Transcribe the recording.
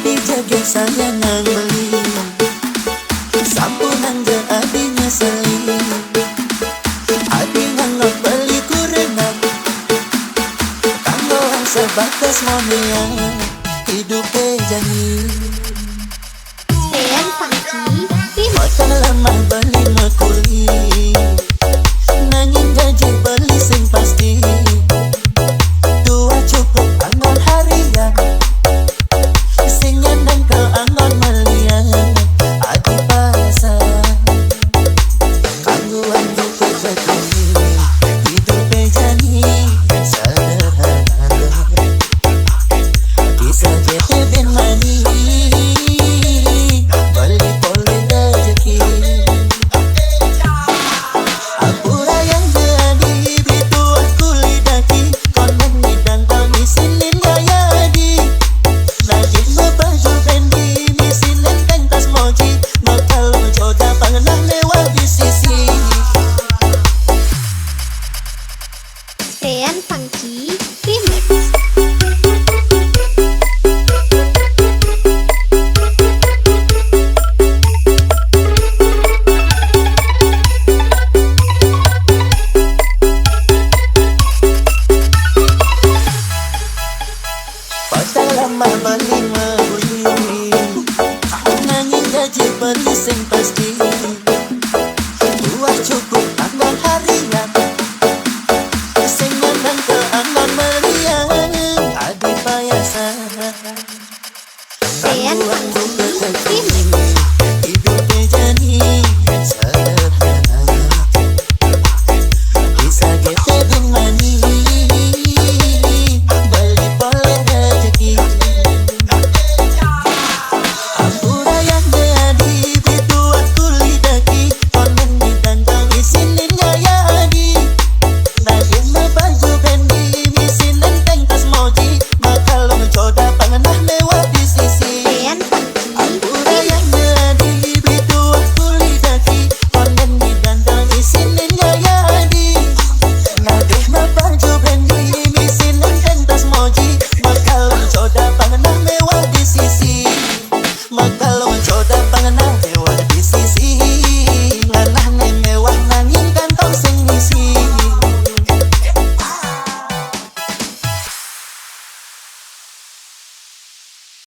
Dijaga sayang nang beli sampunan je adinya seli adi nganggap beli kurenang kanggoan sebatas monia hidup janji Sean Funky Makan lemah beli mekuli nanging gaji beli sing pasti dua cukup anggon harian sing nyandang ke anggon melian adi pasar kangguan buku begini hidup jani sederhana bisa jadi ben mani beli poli rezeki apura yang jadi bitu aku lidaki konon midang kami sinin gaya di najib bebaju bendi misin lenteng tas moji bakal jodoh pangenah mewah di sisi Sean Funky Remix. Pasal lama beli membeli nanging gaji beli sing pasti dua cukup anggon harian sing nyandang ke anggon melian adi payasan Sean Funky